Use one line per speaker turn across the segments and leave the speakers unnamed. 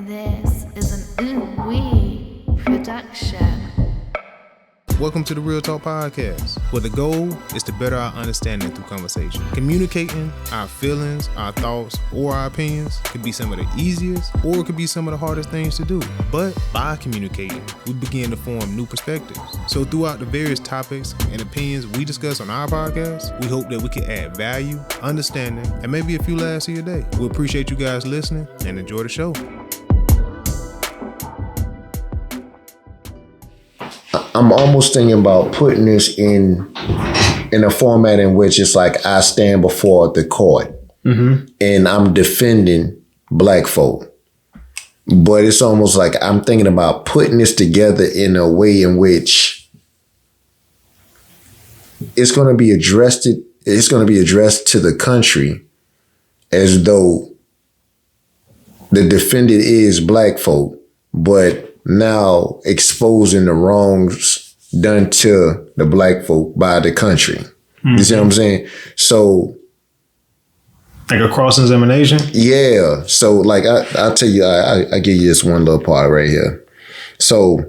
This is an ooh-wee production.
Welcome to the Real Talk Podcast, where the goal is to better our understanding through conversation. Communicating our feelings, our thoughts, or our opinions could be some of the easiest, or it could be some of the hardest things to do. But by communicating, we begin to form new perspectives. So throughout the various topics and opinions we discuss on our podcast, we hope that we can add value, understanding, and maybe a few laughs to your day. We appreciate you guys listening and enjoy the show.
I'm almost thinking about putting this in a format in which it's like I stand before the court and I'm defending black folk. But it's almost like I'm thinking about putting this together in a way in which it's going to be addressed to the country as though the defendant is black folk, but now exposing the wrongs done to the black folk by the country. You see what I'm saying? So,
like a cross-examination?
Yeah. So, like, I'll tell you, I give you this one little part right here. So,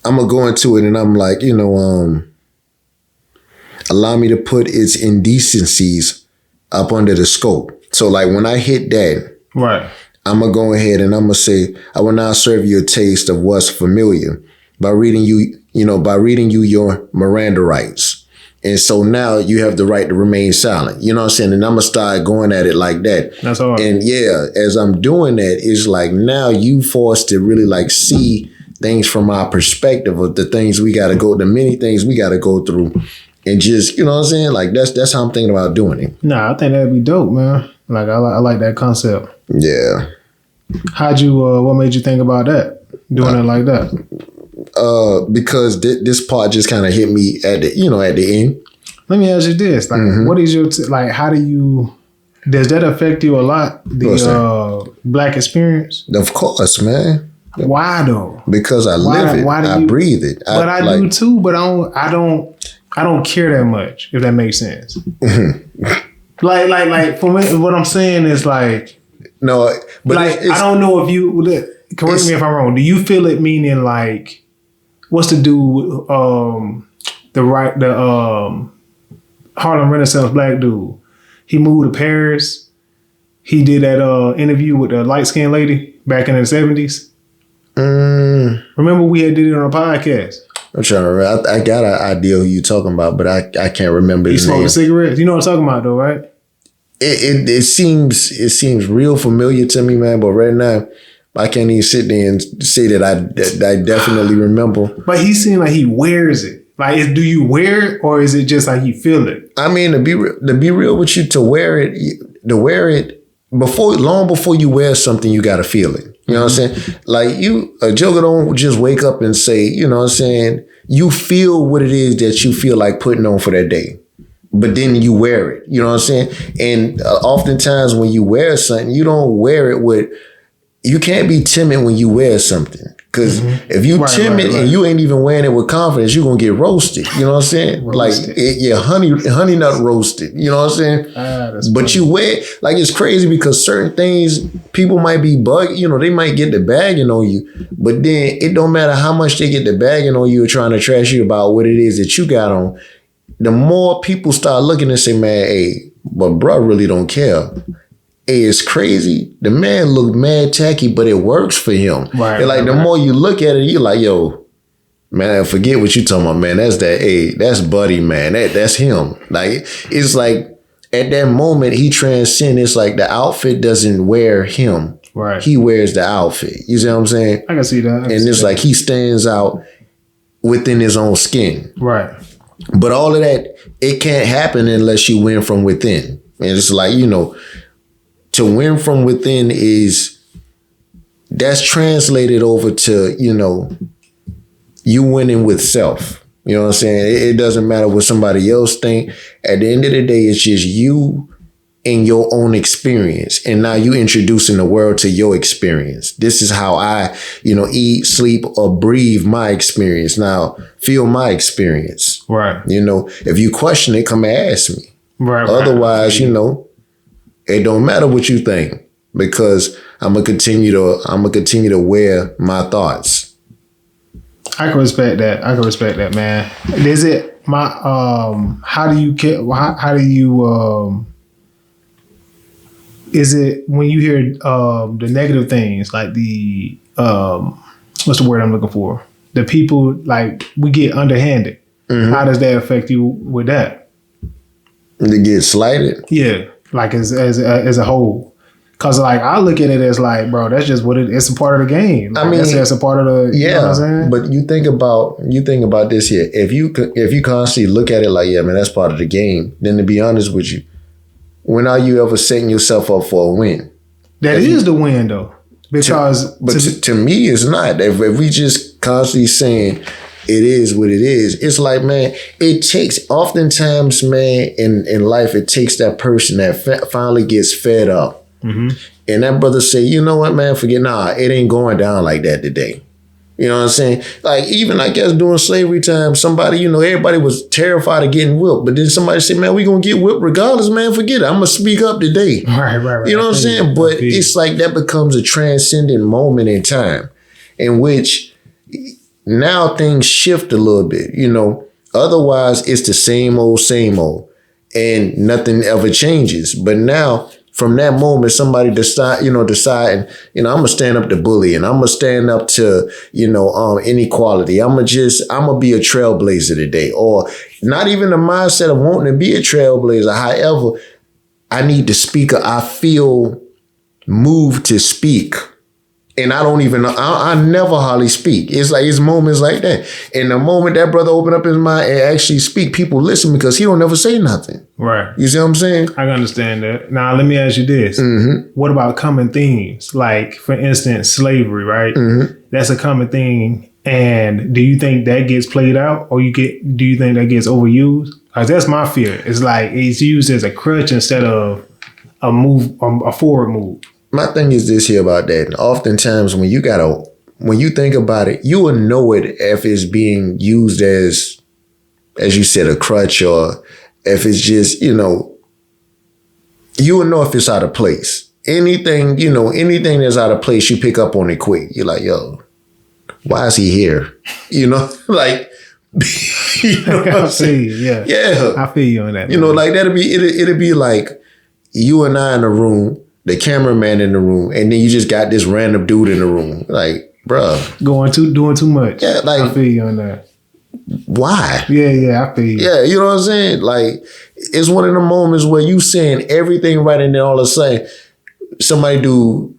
I'm going to go into it and I'm like, allow me to put its indecencies up under the scope. So, like, when I hit that,
right,
I'm going to go ahead and I'm going to say, I will now serve you a taste of what's familiar by reading you your Miranda rights. And so now you have the right to remain silent. You know what I'm saying? And I'm going to start going at it like that.
That's all.
And yeah, as I'm doing that, it's like now you forced to really like see things from our perspective of the things we got to go, the many things we got to go through. And just, you know what I'm saying? Like that's how I'm thinking about doing it.
Nah, I think that'd be dope, man. Like I like that concept.
Yeah.
What made you think about that? Doing it like that?
Because this part just kind of hit me at the end.
Let me ask you this. Like, what is your, how do you, does that affect you a lot? The black experience?
Of course, man.
Why though?
Because I live it. I breathe it.
But I do too, but I don't care that much, if that makes sense. Like for me, what I'm saying is like,
no, but
like I don't know if you correct me if I'm wrong. Do you feel it meaning like what's to do with the Harlem Renaissance black dude? He moved to Paris. He did that interview with the light skinned lady back in the 70s. Remember we had did it on a podcast.
I'm trying to remember. I got an idea who you talking about, but I can't remember his name.
He smoked cigarettes. You know what I'm talking about though, right?
It seems real familiar to me, man. But right now, I can't even sit there and say that I definitely remember.
But he seemed like he wears it. Like, do you wear it, or is it just like you feel it?
I mean, to be real with you, to wear it long before you wear something, you got to feel it. You know what I'm saying? Like a joker don't just wake up and say, you know what I'm saying? You feel what it is that you feel like putting on for that day. But then you wear it, you know what I'm saying? And oftentimes when you wear something, you don't wear it you can't be timid when you wear something. Because if you timid and you ain't even wearing it with confidence, you're going to get roasted. You know what I'm saying? Roasted. Like, honey nut roasted. You know what I'm saying? But you wear, like, it's crazy because certain things, people might be they might get the bagging on you. But then it don't matter how much they get the bagging on you or trying to trash you about what it is that you got on. The more people start looking and say, man, hey, but bro really don't care. Hey, it's crazy. The man look mad tacky, but it works for him. Right, and like the more you look at it, you're like, yo, man, forget what you talking about, man. That's Buddy, man. That's him. Like, it's like at that moment he transcends. It's like the outfit doesn't wear him.
Right.
He wears the outfit. You see what I'm saying?
I can see that.
And it's like he stands out within his own skin.
Right.
But all of that, it can't happen unless you win from within. And it's like, to win from within that's translated over to, you winning with self. You know what I'm saying? It doesn't matter what somebody else think. At the end of the day, it's just you and your own experience. And now you introducing the world to your experience. This is how I, eat, sleep, or breathe my experience. Now, feel my experience.
Right.
If you question it, come and ask me.
Right.
Otherwise, it don't matter what you think. because I'm gonna continue to wear my thoughts.
I can respect that, man. Is it my how do you is it when you hear the negative things, like the what's the word I'm looking for? The people, like, we get underhanded. Mm-hmm. How does that affect you with that?
To get slighted?
Yeah, like as a whole. Cause like I look at it as like, bro, that's just what it's a part of the game. Like, I mean, that's a part of the.
Yeah,
you know what I'm saying?
But you think about this here. If you constantly look at it like, yeah, man, that's part of the game. Then to be honest with you, when are you ever setting yourself up for a win?
That is the win though, because
to me, it's not. If we just constantly saying it is what it is, it's like, man, it takes oftentimes, man, in life, it takes that person that finally gets fed up. Mm-hmm. And that brother say, you know what, man, forget, it ain't going down like that today. You know what I'm saying? Like, even, I guess, during slavery time, somebody, everybody was terrified of getting whipped. But then somebody said, man, we going to get whipped regardless, man. Forget it. I'm going to speak up today. Right. You know what I'm saying? But it's like that becomes a transcendent moment in time in which now things shift a little bit, Otherwise, it's the same old, and nothing ever changes. But now, from that moment, somebody deciding, I'm gonna stand up to bullying. I'm gonna stand up to, inequality. I'm gonna be a trailblazer today, or not even the mindset of wanting to be a trailblazer. However, I need to speak. I feel moved to speak. And I never hardly speak. It's like, it's moments like that. And the moment that brother opened up his mind and actually speak, people listen because he don't never say nothing.
Right.
You see what I'm saying?
I can understand that. Now, let me ask you this. Mm-hmm. What about common themes? Like, for instance, slavery, right? Mm-hmm. That's a common thing. And do you think that gets played out, or do you think that gets overused? Because that's my fear. It's like it's used as a crutch instead of a forward move.
My thing is this here about that. Oftentimes when you think about it, you will know it if it's being used as you said, a crutch, or if it's just, you will know if it's out of place. Anything that's out of place, you pick up on it quick. You're like, yo, why is he here? Like, what I'm saying? Yeah.
I feel you on that.
Like it'll be like you and I in a room, the cameraman in the room, and then you just got this random dude in the room. Like, bruh.
Doing too much.
Yeah, like,
I feel you on that.
Why?
Yeah, I feel you.
Yeah, you know what I'm saying? Like, it's one of the moments where you saying everything right, and then all of a sudden somebody do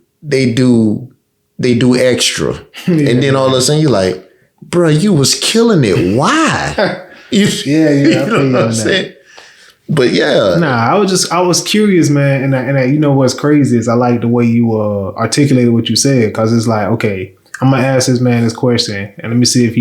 extra. Yeah. And then all of a sudden you're like, bruh, you was killing it. Why?
Yeah, I feel you what I'm saying?
But yeah.
I was curious, man. And what's crazy is I like the way you articulated what you said, because it's like, okay, I'm going to ask this man this question, and let me see if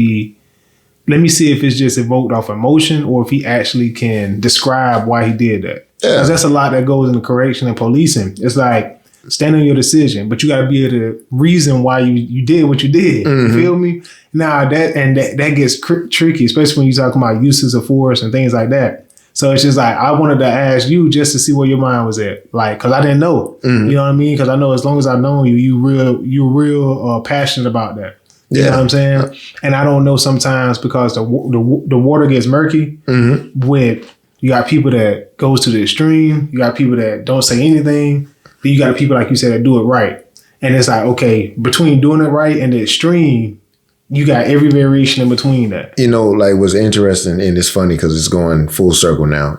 it's just evoked off emotion, or if he actually can describe why he did that. Because that's a lot that goes into correction and policing. It's like, stand on your decision, but you got to be able to reason why you did what you did. Mm-hmm. You feel me? Now that gets tricky, especially when you're talking about uses of force and things like that. So it's just like, I wanted to ask you just to see where your mind was at. Like, cause I didn't know, you know what I mean? Cause I know as long as I've known you, you're real passionate about that. You know what I'm saying? And I don't know sometimes, because the water gets murky with, you got people that goes to the extreme. You got people that don't say anything. Then you got people, like you said, that do it right. And it's like, okay, between doing it right and the extreme, you got every variation in between that.
Like, what's interesting, and it's funny because it's going full circle now.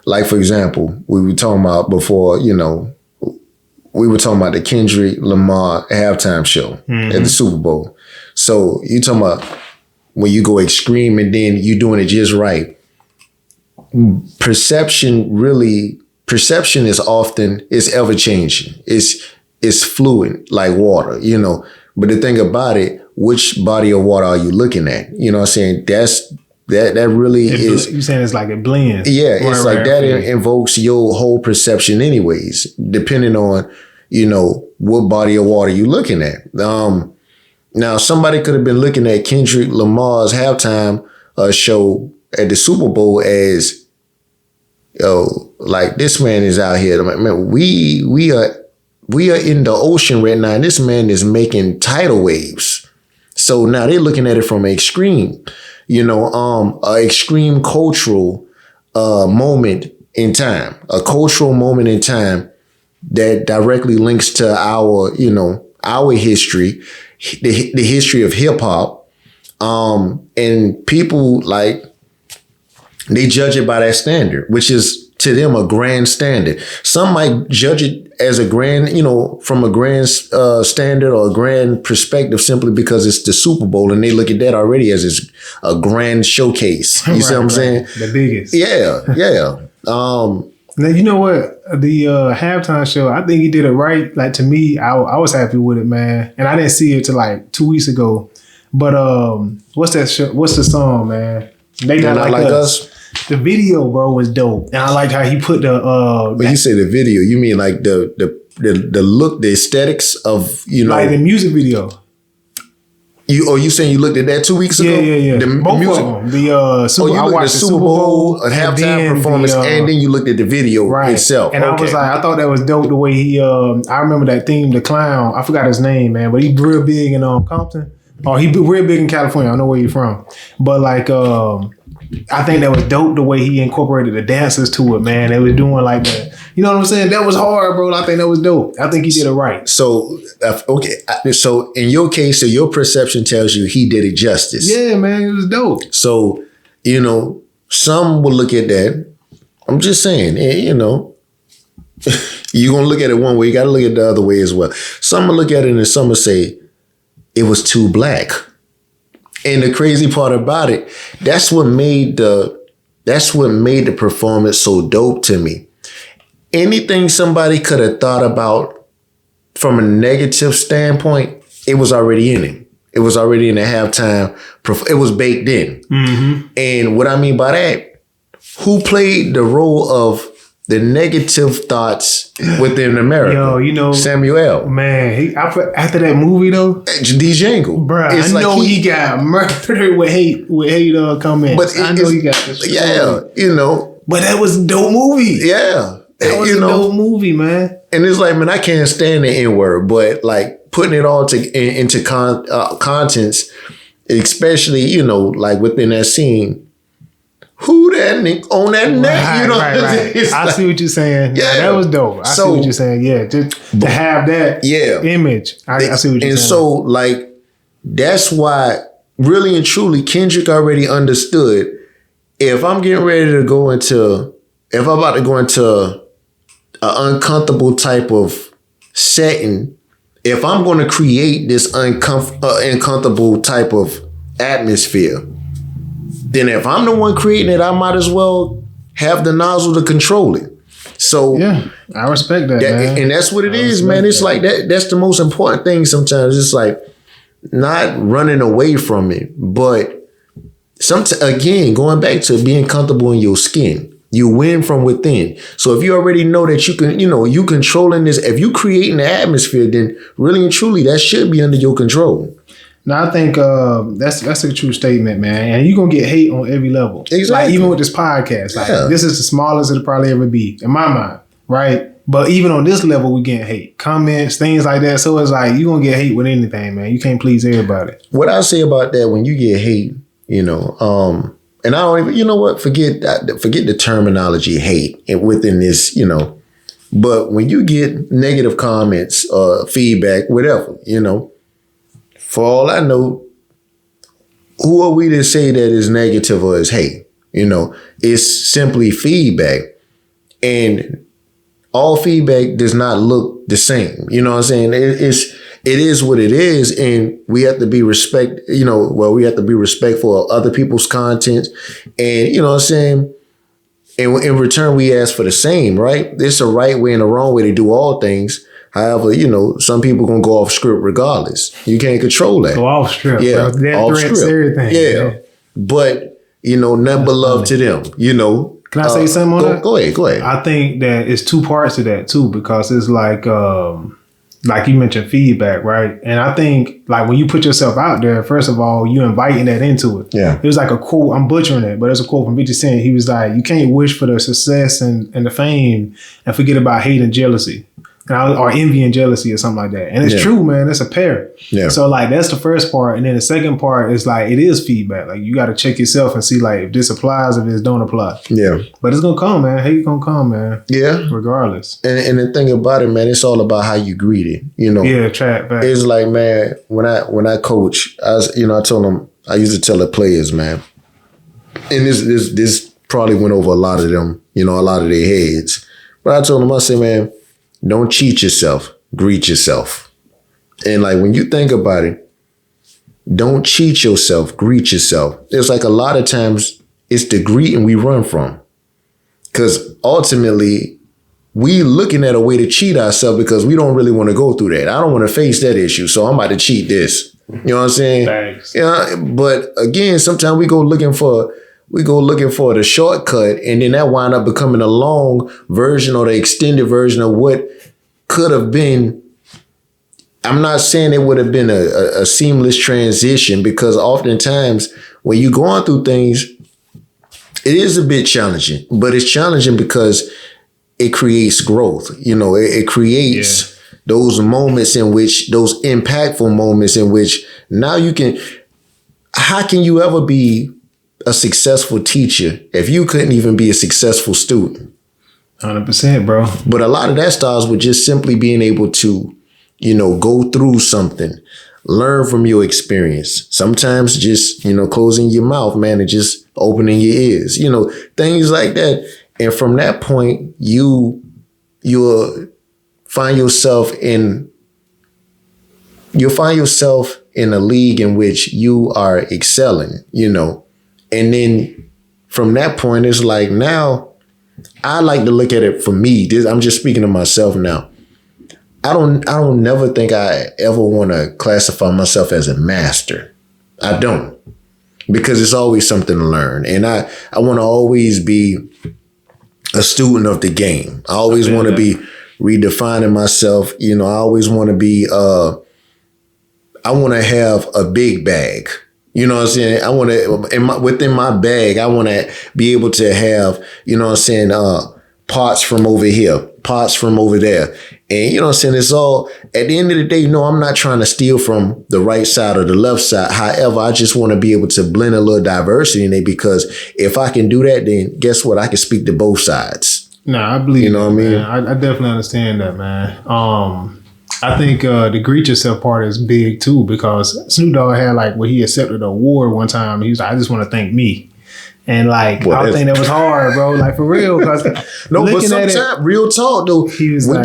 Like, for example, we were talking about before, we were talking about the Kendrick Lamar halftime show at the Super Bowl. So you talking about when you go extreme and then you doing it just right. Perception is ever changing. It's fluid like water, But the thing about it, which body of water are you looking at? You know what I'm saying? That really is.
You're saying it's like it blends.
Yeah, it's like that invokes your whole perception anyways, depending on, what body of water you looking at. Now, somebody could have been looking at Kendrick Lamar's halftime show at the Super Bowl as, like, this man is out here. Man, we we are in the ocean right now, and this man is making tidal waves. So now they're looking at it from an extreme, extreme cultural moment in time, a cultural moment in time that directly links to our history, the history of hip hop. And people they judge it by that standard, which is to them a grand standard. Some might judge it as a grand, from a grand standard or a grand perspective simply because it's the Super Bowl and they look at that already as a grand showcase. You see what I'm saying?
The biggest.
Yeah.
Now, you know what? The halftime show, I think he did it right. Like, to me, I was happy with it, man. And I didn't see it till 2 weeks ago. But what's that show? What's the song, man? They Not Like Us. The video, bro, was dope. And I liked how he put the
But you say the video, you mean like the look, the aesthetics of,
like the music video.
You saying you looked at that 2 weeks ago?
Yeah. Both
music.
of them. I
watched the Super Bowl, a halftime performance, and then you looked at the video itself.
And I was like, I thought that was dope the way he. I remember that theme, the clown. I forgot his name, man, but he's real big in Compton. Oh, he real big in California. I don't know where you're from, but I think that was dope the way he incorporated the dancers to it, man. They was doing like that. You know what I'm saying? That was hard, bro. I think that was dope. I think he did it right.
So, So in your case, so your perception tells you he did it justice.
Yeah, man. It was dope.
So, some will look at that. I'm just saying, you're going to look at it one way. You got to look at it the other way as well. Some will look at it and some will say it was too black. And the crazy part about it, that's what made the performance so dope to me. Anything somebody could have thought about from a negative standpoint, it was already in it. It was already in the halftime. It was baked in. Mm-hmm. And what I mean by that, who played the role of the negative thoughts within America?
Yo,
Samuel.
Man, after that movie though,
D. Jangle,
bro, I know he got murdered with hate comments.
But I know he got this. Yeah,
But that was a dope movie.
Yeah,
that was a dope movie, man.
And it's like, man, I can't stand the N-word, but like putting it all into contents, especially within that scene. Who that nigga on that neck?
Right. I see what you're saying. Yeah, that was dope. I see what you're saying. Yeah, to have that image. I see what you're saying.
And so, that's why, really and truly, Kendrick already understood. If I'm about to go into an uncomfortable type of setting, if I'm going to create this uncomfortable type of atmosphere, then if I'm the one creating it, I might as well have the nozzle to control it. So
yeah, I respect that, man.
And that's what it is, man. It's like that. That's the most important thing sometimes. It's like not running away from it, but again, going back to being comfortable in your skin. You win from within. So if you already know that you can, you controlling this, if you creating the atmosphere, then really and truly that should be under your control.
Now I think that's a true statement, man. And you're gonna get hate on every level.
Exactly.
Like even with this podcast. This is the smallest it'll probably ever be, in my mind. Right? But even on this level, we get hate. Comments, things like that. So it's like you're gonna get hate with anything, man. You can't please everybody.
What I say about that, when you get hate, and I don't even, forget the terminology hate within this, but when you get negative comments or feedback, whatever, for all I know, who are we to say that is negative or is hate? It's simply feedback. And all feedback does not look the same. You know what I'm saying? It is what it is. And we have to be we have to be respectful of other people's content. And, you know what I'm saying? And in return, we ask for the same, right? There's a right way and a wrong way to do all things. However, some people gonna go off script regardless. You can't control that.
Go off script,
yeah,
bro. That off threats script. Everything.
Yeah, man. But nothing but love to them.
Can I say something on that?
Go ahead.
I think that it's two parts to that too, because it's like you mentioned feedback, right? And I think when you put yourself out there, first of all, you inviting that into it.
Yeah.
It was like a quote. I'm butchering it, but it's a quote from 50 Cent. He was like, "You can't wish for the success and the fame and forget about hate and jealousy." or envy and jealousy or something like that. And it's true, man. It's a pair.
Yeah.
So like that's the first part, and then the second part is like it is feedback. Like you got to check yourself and see like if this applies, if this don't apply.
Yeah.
But it's gonna come, man. Hate gonna come, man.
Yeah.
Regardless.
And the thing about it, man, it's all about how you greet it. You know.
Yeah. Trap back.
It's like, man, when I coach, I told them, I used to tell the players, man, and this probably went over a lot of them, a lot of their heads. But I told them, I said, man, don't cheat yourself, greet yourself. And like when you think about it, don't cheat yourself, greet yourself. It's like a lot of times it's the greeting we run from. Because ultimately, we looking at a way to cheat ourselves because we don't really want to go through that. I don't want to face that issue, so I'm about to cheat this. You know what I'm saying?
Thanks.
Yeah, but again, sometimes we go looking for the shortcut, and then that wind up becoming a long version or the extended version of what could have been. I'm not saying it would have been a seamless transition, because oftentimes when you're going through things, it is a bit challenging, but it's challenging because it creates growth. It creates those moments in which, those impactful moments in which now how can you ever be a successful teacher if you couldn't even be a successful student?
100%, bro.
But a lot of that starts with just simply being able to, go through something, learn from your experience. Sometimes just, closing your mouth, man, and just opening your ears, things like that. And from that point, you'll find yourself in a league in which you are excelling, and then from that point, it's like, now I like to look at it for me. I'm just speaking to myself now. I don't never think I ever want to classify myself as a master. I don't, because it's always something to learn. And I want to always be a student of the game. I always want to be redefining myself. I always want to be, I want to have a big bag. You know what I'm saying? I want to, within my bag, I want to be able to have, parts from over here, parts from over there. And it's all, at the end of the day, no, I'm not trying to steal from the right side or the left side. However, I just want to be able to blend a little diversity in it, because if I can do that, then guess what? I can speak to both sides.
Nah, I believe
you know what I mean?
I definitely understand that, man. I think the greet yourself part is big too, because Snoop Dogg had when he accepted an award one time, he was like, I just want to thank me. And I think that was hard, bro. For real. Cause
no, but sometimes, real talk though,
he was
when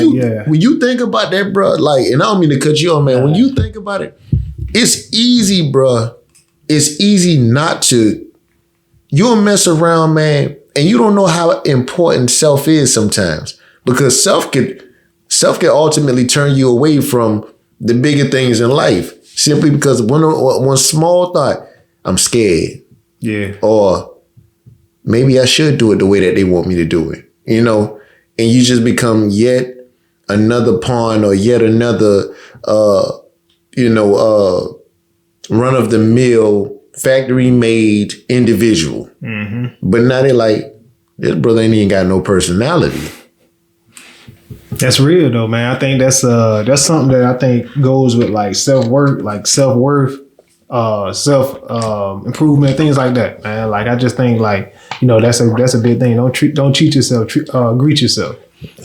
you think about that, bro, and I don't mean to cut you off, man. When you think about it, it's easy, bro. It's easy not to. You'll mess around, man, and you don't know how important self is sometimes, because self can ultimately turn you away from the bigger things in life, simply because one small thought, I'm scared.
Yeah.
Or maybe I should do it the way that they want me to do it, and you just become yet another pawn or yet another, run of the mill, factory made individual. Mm-hmm. But now they're like, this brother ain't even got no personality.
That's real though, man. I think that's something that I think goes with self-worth, self improvement, things like that, man. I just think that's a big thing. Don't cheat yourself. Greet yourself.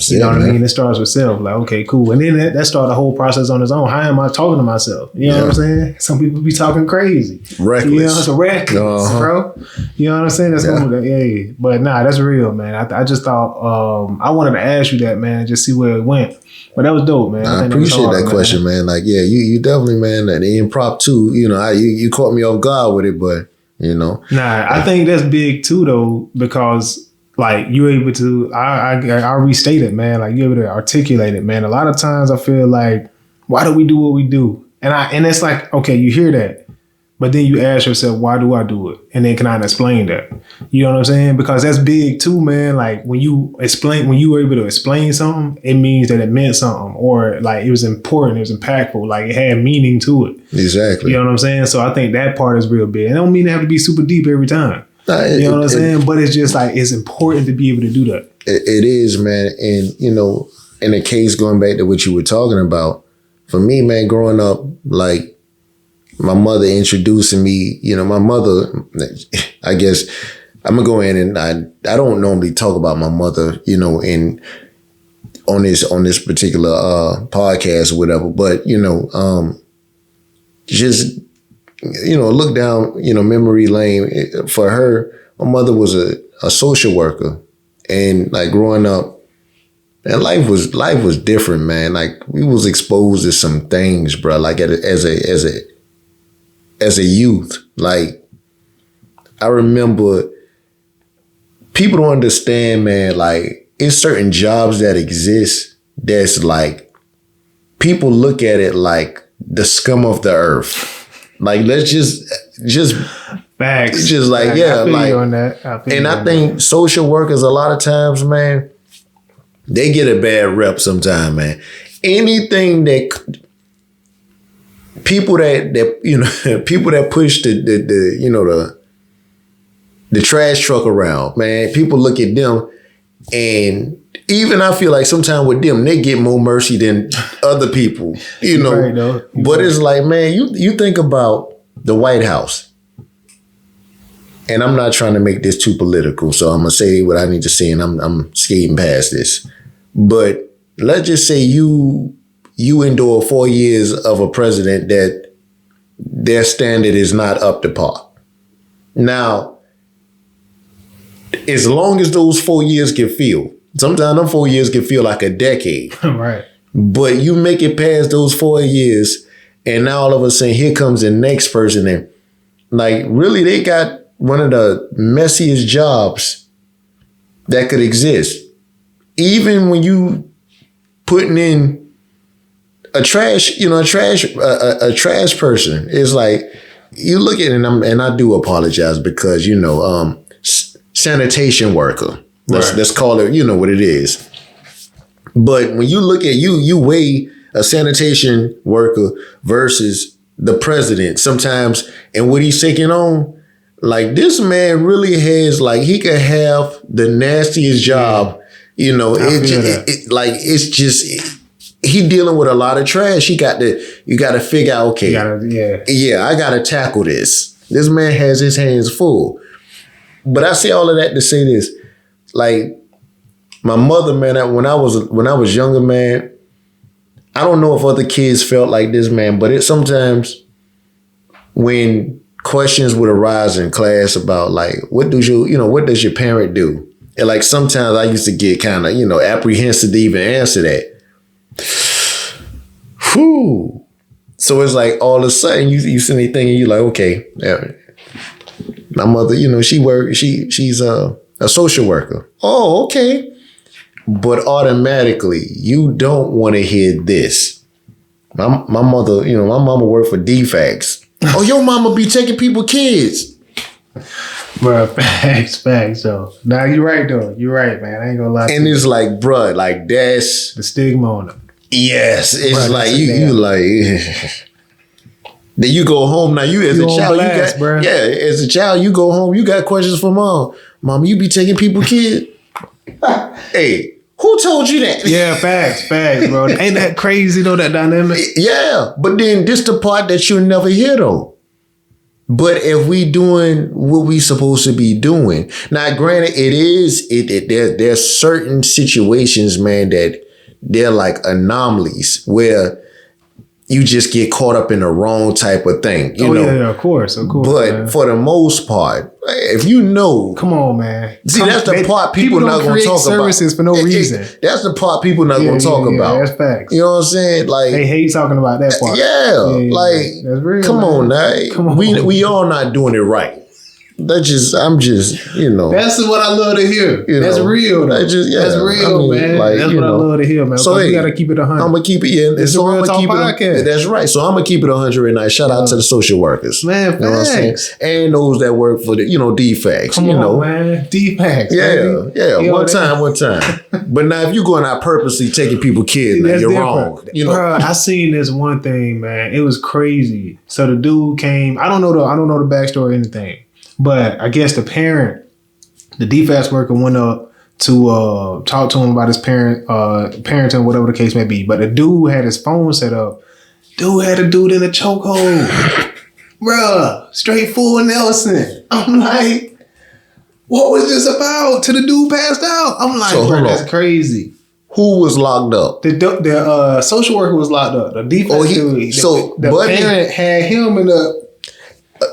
You know what I mean? It starts with self. Okay, cool. And then that starts the whole process on its own. How am I talking to myself? You know what I'm saying? Some people be talking crazy.
Reckless.
It's reckless, bro. You know what I'm saying? That's yeah. But nah, that's real, man. I just thought I wanted to ask you that, man, just see where it went. But that was dope, man.
I appreciate that question, man. You definitely, man, the improv too. You caught me off guard with it, but Nah,
I think that's big too, though, because you're able to, I restate it, man. You're able to articulate it, man. A lot of times I feel why do we do what we do? And it's okay, you hear that, but then you ask yourself, why do I do it? And then can I explain that? You know what I'm saying? Because that's big too, man. When you were able to explain something, it means that it meant something, or it was important, it was impactful, it had meaning to it.
Exactly.
You know what I'm saying? So I think that part is real big. It don't mean it have to be super deep every time. You know what I'm saying? But it's just it's important to be able to do that.
It is, man. And, in the case, going back to what you were talking about, for me, man, growing up, like my mother introducing me, my mother, I guess I'm gonna go in and I don't normally talk about my mother, on this particular podcast or whatever, but just look down, memory lane. For her, my mother was a social worker, and like growing up, and life was different, man. Like we was exposed to some things, bro. Like as a youth, like I remember people don't understand, man. Like it's certain jobs that exist that's like people look at it like the scum of the earth. Like let's just
facts.
Just like
facts.
yeah,
I feel
like
you on that.
I think social workers a lot of times, man, they get a bad rep sometimes, man. Anything that people that people that push the trash truck around, man, people look at them, and even I feel like sometimes with them, they get more mercy than other people,
Right, though.
But it's like, man, you think about the White House. And I'm not trying to make this too political, so I'm gonna say what I need to say, and I'm skating past this. But let's just say you endure 4 years of a president that their standard is not up to par. Now, as long as those 4 years can feel, sometimes them 4 years can feel like a decade.
Right.
But you make it past those 4 years, and now all of a sudden here comes the next person, and like really they got one of the messiest jobs that could exist. Even when you putting in a trash person, it's like you look at it, and I do apologize because sanitation worker. Let's call it, what it is. But when you look at you weigh a sanitation worker versus the president sometimes, and what he's taking on. Like this man really has, like he could have the nastiest job, it's just he dealing with a lot of trash. You got to figure out, okay, I got to tackle this. This man has his hands full. But I say all of that to say this, like my mother, man, when I was younger, man, I don't know if other kids felt like this, man, but it sometimes when questions would arise in class about like, what does your parent do? And like sometimes I used to get kind of, apprehensive to even answer that. Whew. So it's like all of a sudden you see anything and you're like, okay, yeah, my mother, she's a social worker. Oh, okay. But automatically you don't want to hear this. My mother, my mama worked for DFAX. Oh, your mama be taking people's kids.
Bro, facts. So now you're right though. You're right, man. I ain't gonna lie to you.
And it's like, bruh, like that's
the stigma on them.
Yes. It's like you like then you go home. Now you as a child, as a child, you go home, you got questions for mom. Mom, you be taking people's kids. Hey. Who told you that?
Yeah, facts, bro. Ain't that crazy though, that dynamic?
Yeah, but then this the part that you'll never hear though. But if we doing what we supposed to be doing, now granted, there's certain situations, man, that they're like anomalies where you just get caught up in the wrong type of thing. You know?
Yeah, of course.
But man, for the most part, if you know,
come on, man.
That's the part people not going to talk about.
Services for no reason.
That's the part people not going to talk about.
That's facts.
You know what I'm saying? Like
they hate talking about that part.
Like
that's real.
Come on, now.
Come on.
We all not doing it right. I'm just,
That's what I love to hear. That's real. That's real, man. Like, that's what I love to hear, man. So we gotta keep it 100.
I'm gonna keep it. Yeah,
it's
so
a real talk podcast.
That's right. So I'm gonna keep it 100 and shout out to the social workers,
man.
You know what I'm saying? And those that work for the, DFAX.
Come on, man. DFAX.
Yeah. One time. But now, if you're going out purposely taking people's kids, now you're wrong.
Bro, I seen this one thing, man. It was crazy. So the dude came. I don't know the backstory or anything. But I guess the parent, the DFAS worker, went up to talk to him about his parenting, whatever the case may be. But the dude had his phone set up. Dude had a dude in a chokehold. Bruh, straight full Nelson. I'm like, what was this about? Till the dude passed out. I'm like,
So,
bro,
hold
that's
on.
crazy.
Who was locked up?
The social worker was locked up. The defense dude. The
Buddy-
parent had him in the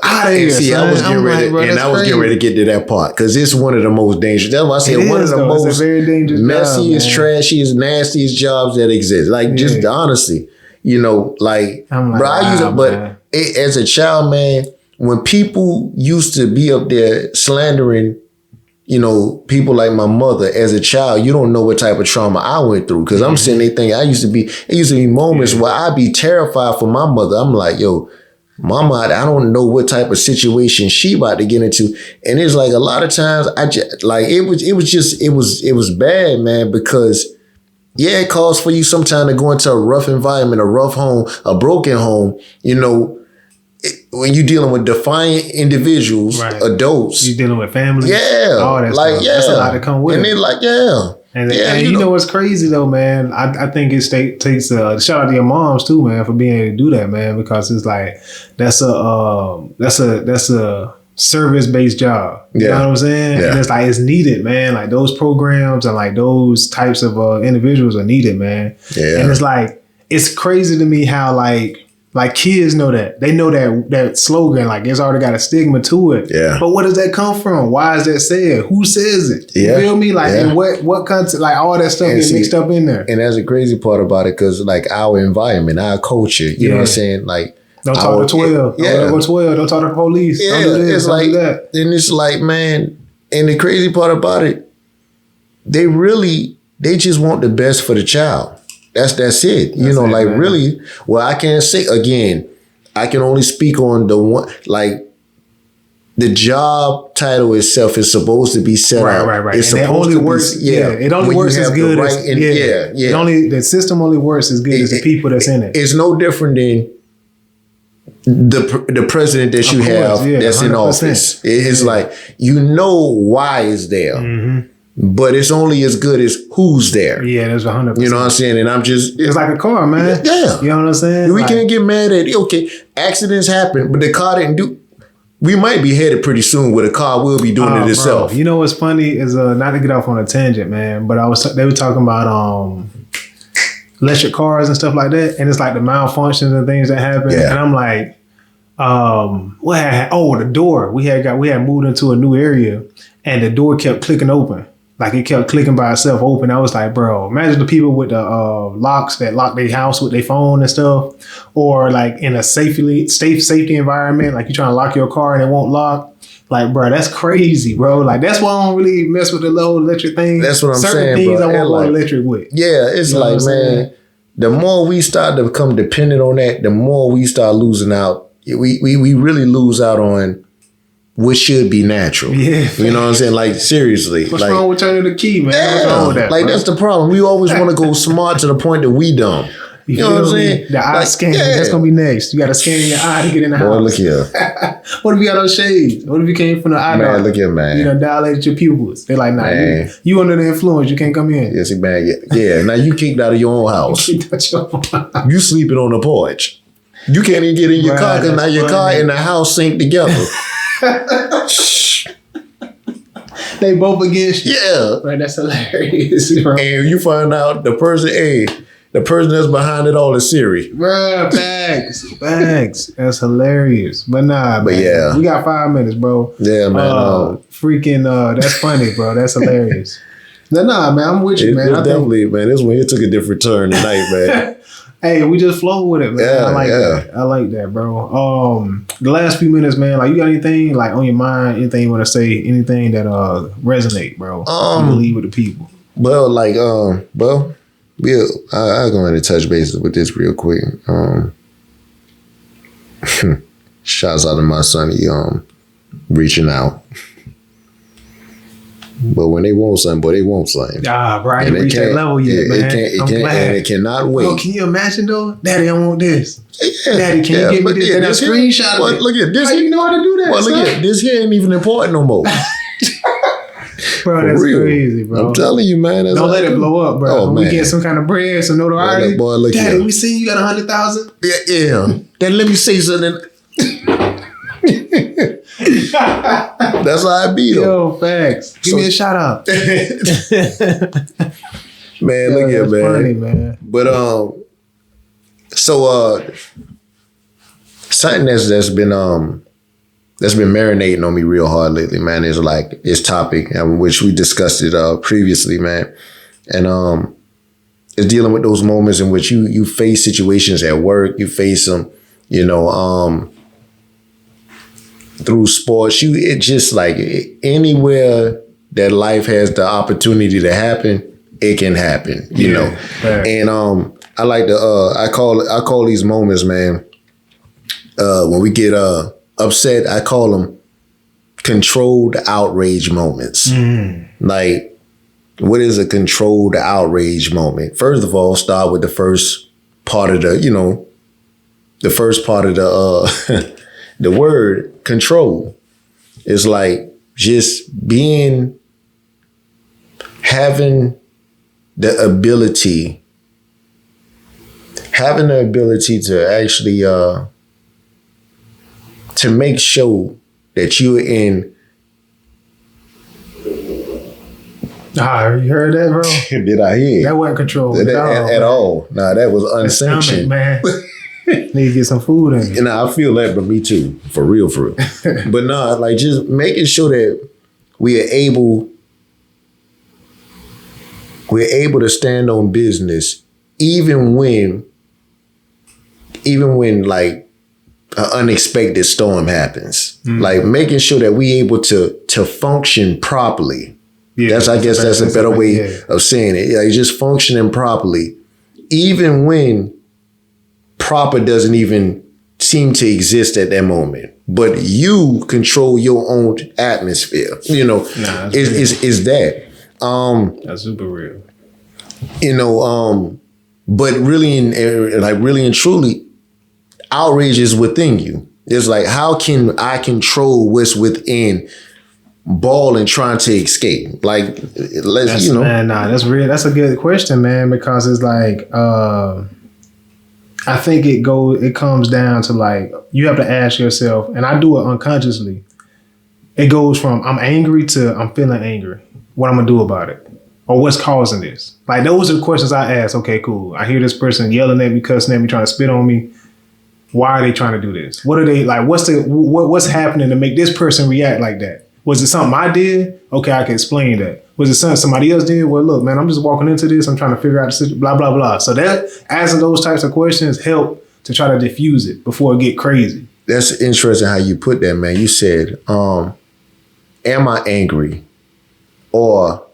out of here.
See, I
son.
was getting
I'm
ready,
like, bro,
and
that's
I was getting
crazy.
ready to get to that part because it's one of the most dangerous. That's why I said
It
one
is,
of the
though. It's a
most
very dangerous
messiest,
job, man.
trashiest, nastiest jobs that exist. Like just honestly, you know, like,
I'm like,
bro, I use
wow,
it, but
man.
as a child, man, when people used to be up there slandering, you know, people like my mother as a child, you don't know what type of trauma I went through. Cause I'm sitting there thinking it used to be moments where I'd be terrified for my mother. I'm like, yo, mama, I don't know what type of situation she about to get into. And it's like a lot of times I just like it was bad, man, because yeah, it calls for you sometime to go into a rough environment, a rough home, a broken home, you know. When you're dealing with defiant individuals,
Right.
adults,
You dealing with family,
all
that
like
stuff.
yeah,
That's a lot to come with
and
it.
they're like
And you know what's crazy though, man? I think it takes a shout out to your moms too, man, for being able to do that, man, because it's like that's a service based job. You know what I'm saying?
Yeah.
And it's like it's needed, man. Like those programs and like those types of individuals are needed, man.
Yeah.
And it's like it's crazy to me how like kids know that. They know that slogan, like it's already got a stigma to it.
Yeah.
But where does that come from? Why is that said? Who says it? You
Yeah.
feel me? Like
Yeah.
and what content, like all that stuff
And
gets
see,
mixed up in there.
And that's the crazy part about it, because like our environment, our culture, you know what I'm saying? Like
Don't talk to 12.
Yeah.
Don't go 12. Don't talk to the police.
Yeah,
Don't do this.
it's
Don't
like
do that.
and it's like, man, and the crazy part about it, they just want the best for the child. That's it. You know,
it,
like
man.
really, well, I can't say again, I can only speak on the one, like the job title itself is supposed to be set up.
Right.
It's
And it
supposed
only
to be,
works. It only
when you
works as
have the
good as
right and-
The system only works as good as the people that's in it.
It's no different than the president that
Of
you
course,
have
yeah,
that's in
100%.
office. It's like, you know why it's there,
Mm-hmm.
but it's only as good as who's there.
Yeah, that's 100%.
You know what I'm saying? And I'm just,
It's like a car, man.
Yeah.
You know what I'm saying?
we
Like,
can't get mad at it. Okay, accidents happen, but the car didn't do. We might be headed pretty soon where the car will be doing it
bro,
itself.
you know what's funny is not to get off on a tangent, man, but they were talking about electric cars and stuff like that, and it's like the malfunctions and things that happen,
Yeah.
and I'm like, the door we had moved into a new area, and the door kept clicking open. Like it kept clicking by itself open. I was like, bro, imagine the people with the locks that lock their house with their phone and stuff, or like in a safety environment, like you trying to lock your car and it won't lock. Like, bro, that's crazy, bro. Like that's why I don't really mess with the low electric things.
That's what I'm
Certain
saying,
things
bro.
I
And
won't go
like-
electric with.
Yeah, it's
You know
like,
what I'm saying?
man, the more we start to become dependent on that, the more we start losing out. We really lose out on what should be natural.
Yeah.
You know what I'm saying? Like, seriously.
What's
like,
wrong with turning the key, man? What's wrong with that?
like
bro?
that's the problem. We always want to go smart to the point that we dumb. You know what I'm
feel me?
saying?
The eye
Like,
scan,
yeah.
that's gonna be next. You gotta scan your eye to get in the
Boy,
house.
look here.
What if you got those shades? What if you came from the eye
Man,
doctor?
look here, man.
You done dilated your pupils. They're like, nah,
Man.
you under the influence, you can't come in.
Yes, man. Yeah, now you kicked out of your own house. You sleeping on the porch. You can't even get in your
Right,
car because now
that's
your car
funny.
and the house sync together.
They both against you.
Yeah.
Right, that's hilarious, bro.
And you find out the person that's behind it all is Siri.
Bruh, facts. That's hilarious. But nah,
But
man.
yeah.
We got 5 minutes, bro.
Yeah, man.
That's funny, bro. That's hilarious. Nah, man, I'm with you, man. I think,
Definitely, man. This one here took a different turn tonight, man.
hey, we just flow with it, man.
Yeah,
I like
yeah.
that. I like that, bro. The last few minutes, man, like you got anything like on your mind, anything you want to say, anything that resonate, bro? You can leave with the people.
Well, like, I'll go ahead and touch bases with this real quick. Shouts out to my son, he reaching out. But when they want something, boy, they want something.
Ah, bro, I
And
ain't
it
reached that
can't-
level yet, man.
It
I'm
can't,
glad.
and it cannot wait.
Bro, can you imagine though? Daddy, I want this.
Yeah,
Daddy, can you get me
but
this?
yeah,
And I
this here-
screenshot
well,
it.
look at this.
How you know how to do that?
Well, look
son?
at this here ain't even important no more.
Bro, that's crazy, bro.
I'm telling you, man.
Don't let it blow up, bro.
Oh,
when we
man.
get some kind of bread, some notoriety.
Boy, look
Daddy,
here.
we see you got 100,000.
Yeah. Then let me say something. That's how I be, though.
Yo, facts. Give me a shout out.
Man, look here, man.
Funny, man.
But something that's been marinating on me real hard lately, man, is like this topic, which we discussed it previously, man, and it's dealing with those moments in which you face situations at work, you face them, through sports, it just like anywhere that life has the opportunity to happen, it can happen, you know.
Right.
And I like to I call these moments, man. When we get upset, I call them controlled outrage moments. Like, what is a controlled outrage moment? First of all, start with the first part of the the word control. Is like just having the ability to actually to make sure that you're in.
You heard that, bro?
Did I hear?
That wasn't controlled
at all. Nah, that was unsanctioned.
Man. Need to get some food in.
And I feel that, but me too, for real. But nah, like just making sure that we're able to stand on business, even when like an unexpected storm happens. Like making sure that we able to function properly. Yeah, I guess that's a better way of saying it. Like just functioning properly, even when proper doesn't even seem to exist at that moment. But you control your own atmosphere. Is that.
That's super real.
But really and truly, outrage is within you. It's like, how can I control what's within ball and trying to escape? Like,
Man, that's real. That's a good question, man, because it's like, I think it comes down to like, you have to ask yourself, and I do it unconsciously. It goes from I'm angry to I'm feeling angry. What I'm gonna do about it? Or what's causing this? Like, those are the questions I ask. Okay, cool. I hear this person yelling at me, cussing at me, trying to spit on me. Why are they trying to do this? What are they like? What's happening to make this person react like that? Was it something I did? Okay, I can explain that. Was it something somebody else did? Well, look, man, I'm just walking into this. I'm trying to figure out the situation, blah, blah, blah. So that asking those types of questions help to try to diffuse it before it get crazy.
That's interesting how you put that, man. You said, am I angry? Or...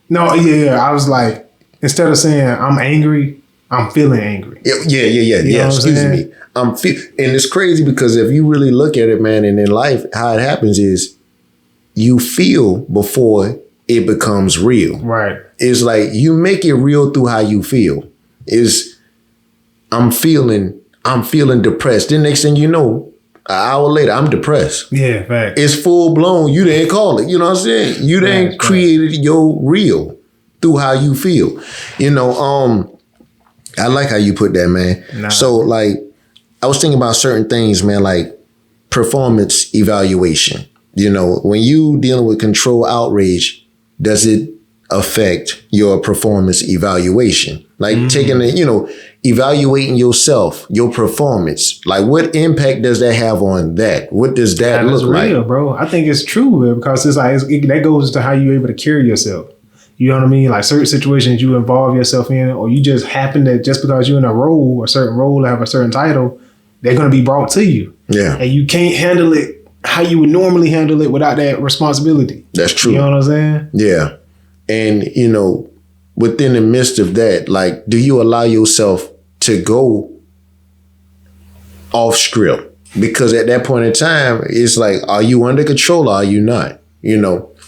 No, yeah. I was like, instead of saying I'm angry, I'm feeling angry.
Yeah. Excuse me. And it's crazy because if you really look at it, man, and in life, how it happens is you feel before it becomes real.
Right.
It's like you make it real through how you feel. I'm feeling depressed. Then next thing you know, an hour later, I'm depressed.
Yeah, fact.
It's full blown. You didn't call it. You know what I'm saying? You didn't created your real through how you feel. I like how you put that, man. Nah. So like, I was thinking about certain things, man, like performance evaluation. When you dealing with control outrage, does it affect your performance evaluation? Like taking evaluating yourself, your performance. Like, what impact does that have on that? What does that look like?
Real, bro. I think it's true, because it's like that goes to how you're able to carry yourself. You know what I mean? Like certain situations you involve yourself in, or you just happen to, just because you're in a role, a certain role, have a certain title, they're going to be brought to you. Yeah. And you can't handle it how you would normally handle it without that responsibility.
That's true.
You know what I'm saying?
Yeah. And, within the midst of that, like, do you allow yourself to go off script? Because at that point in time, it's like, are you under control or are you not?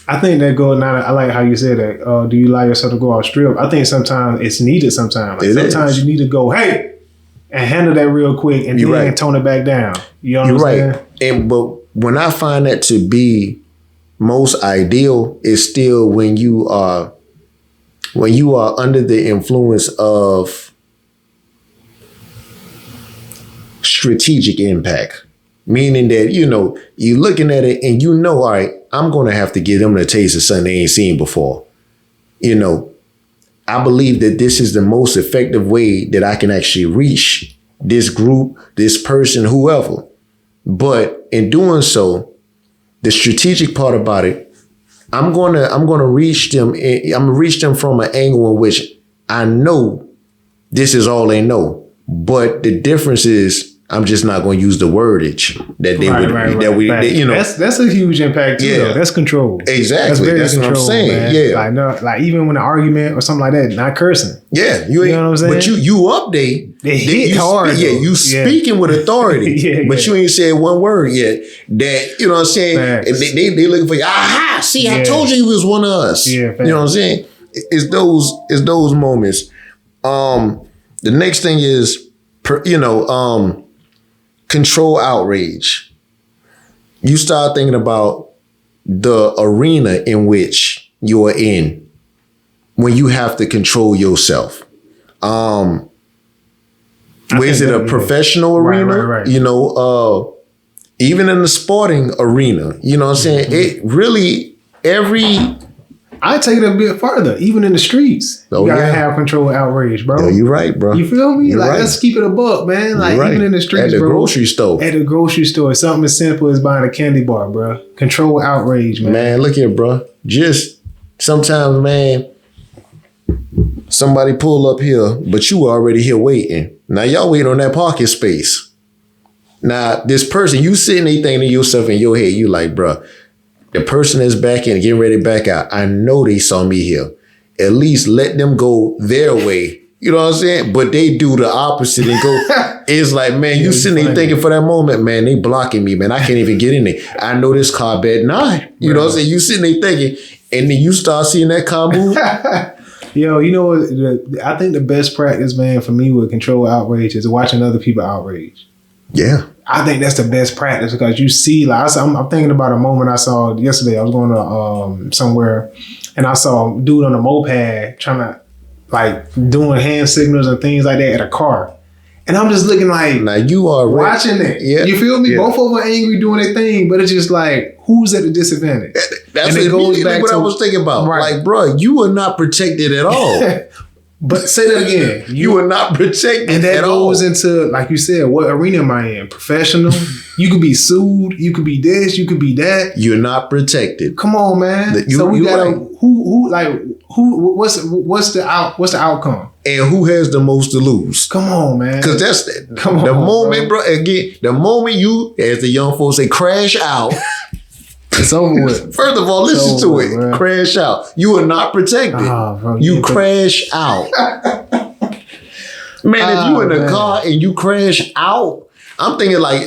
I think that I like how you said that. Do you allow yourself to go off script? I think sometimes it's needed sometimes. Like sometimes you need to go, hey, and handle that real quick and then tone it back down. You know what I'm saying?
But when I find that to be most ideal is still when you are under the influence of strategic impact. Meaning that, you're looking at it and all right, I'm going to have to give them a taste of something they ain't seen before. I believe that this is the most effective way that I can actually reach this group, this person, whoever. But in doing so, the strategic part about it, I'm gonna reach them. I'm gonna reach them from an angle in which I know this is all they know. But the difference is, I'm just not going to use the wordage that they
That's a huge impact too. Though. That's control.
Exactly. That's what I'm saying. Man.
Yeah. Like even when an argument or something like that, not cursing.
Yeah.
You know what I'm saying?
But you update.
They hit hard.
You speaking with authority. But you ain't said one word yet. That, you know what I'm saying? They looking for you. Aha! See, I told you he was one of us. Yeah. You know what I'm saying? It's those moments. The next thing is, control outrage. You start thinking about the arena in which you are in when you have to control yourself. Is it a professional arena? Right. Even in the sporting arena, you know what I'm saying? It really,
I take it a bit further. Even in the streets, you gotta have control of outrage, bro.
You're right, bro.
You feel me? Let's keep it a buck, man. Like even in the streets,
at the grocery store.
At the grocery store, something as simple as buying a candy bar, bro. Control outrage, man.
Man, look here, bro. Just sometimes, man, somebody pull up here, but you were already here waiting. Now y'all waiting on that parking space. Now this person, you sitting there thinking to yourself in your head, you like, bro. The person that's back in, getting ready to back out, I know they saw me here. At least let them go their way. You know what I'm saying? But they do the opposite and go, it's like, man, you sitting there thinking for that moment, man, they blocking me, man. I can't even get in there. I know this car bet not. You know what I'm saying? You sitting there thinking, and then you start seeing that car move.
Yo, you know what? I think the best practice, man, for me with control outrage is watching other people outrage.
Yeah.
I think that's the best practice because you see, like I'm thinking about a moment I saw yesterday. I was going to somewhere and I saw a dude on a moped trying to like doing hand signals and things like that at a car. And I'm just looking like,
now you are
watching it.
Yeah.
You feel me? Yeah. Both of them are angry doing their thing, but it's just like, who's at a disadvantage?
That's what I was thinking about.
Right.
Like, bro, you are not protected at all.
But say that again.
You are not protected
and that
at
goes
all.
into, like you said, what arena am I in? Professional? You could be sued. You could be this. You could be that.
You're not protected.
Come on, man. So we gotta what's the outcome?
And who has the most to lose?
Come on, man.
Because that's the moment, bro. Again, the moment you, as the young folks say, crash out.
It's over with.
First of all, listen to it. Bro. Crash out. You are not protected.
Bro,
you crash out. Man, if you in a car and you crash out, I'm thinking like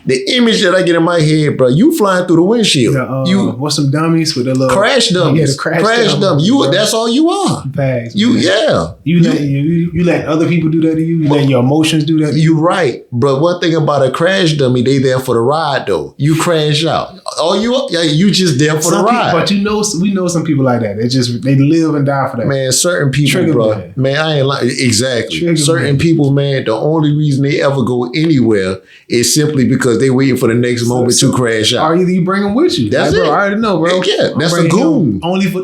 the image that I get in my head, bro. You flying through the windshield. You
what's some dummies with a little
crash dummies?
Yeah, the
crash dummies. You that's all you are.
Bags,
you
man.
Yeah.
You let other people do that to you. You let your emotions do that to you.
You right, but one thing about a crash dummy, they there for the ride though. You crash out. You just there for the ride.
But we know some people like that. They live and die for that.
Man, certain people, bro. Man, I ain't like exactly. Certain people, man. The only reason they ever go anywhere is simply because they waiting for the next moment to crash out.
Or either you bring them with you.
That's
like,
it.
Bro, I already know, bro.
Yeah, that's a goon.
Only for.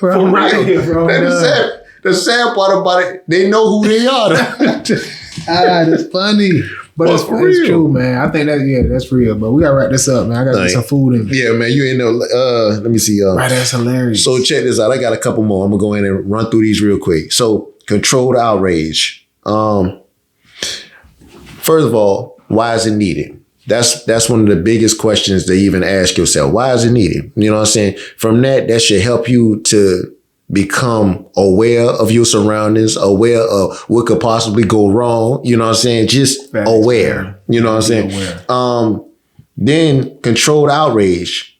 Bro, I'm right here, bro.
The sad part about it, they know who they are.
That's funny. But it's true, man. I think that's real. But we gotta wrap this up, man. I gotta get some food in me.
Yeah, man. You ain't know. Let me see.
Right, that's hilarious.
So check this out. I got a couple more. I'm gonna go in and run through these real quick. So controlled outrage. First of all, why is it needed? That's one of the biggest questions to even ask yourself. Why is it needed? You know what I'm saying? From that should help you to become aware of your surroundings, aware of what could possibly go wrong. You know what I'm saying? Just aware. You know what I'm saying? Then controlled outrage.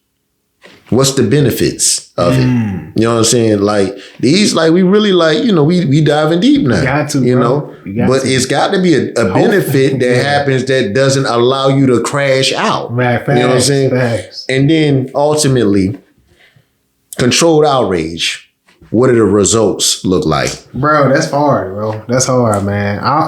What's the benefits? of it. You know what I'm saying? Like these, like we really like, we diving deep now.
Got to,
but it's got to be a benefit that happens that doesn't allow you to crash out.
Right, facts,
you know what I'm saying?
Facts.
And then ultimately, controlled outrage. What do the results look like?
Bro, that's hard, bro. That's hard, man. I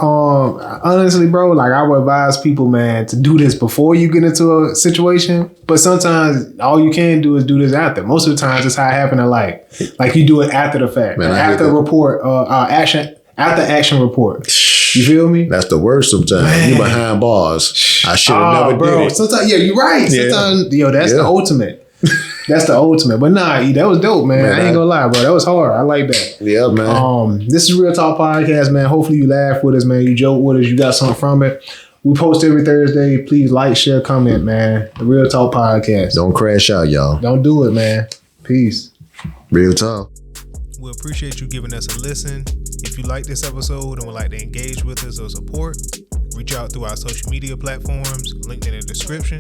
honestly, bro, like I would advise people, man, to do this before you get into a situation. But sometimes all you can do is do this after. Most of the times it's how it happened in life. Like you do it after the fact.
Man,
after report, action report. You feel me?
That's the worst sometimes. Man. You behind bars. I should have never did it.
Sometimes, you're right. Sometimes, that's the ultimate. That's the ultimate. But nah, that was dope, man. I ain't gonna lie, bro. That was hard. I like that.
Yeah, man.
This is Real Talk Podcast, man. Hopefully you laugh with us, man. You joke with us. You got something from it. We post every Thursday. Please like, share, comment, man. The Real Talk Podcast.
Don't crash out, y'all.
Don't do it, man. Peace.
Real talk.
We appreciate you giving us a listen. If you like this episode and would like to engage with us or support, reach out through our social media platforms, linked in the description,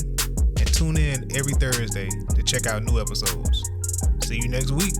and tune in every Thursday to check out new episodes. See you next week.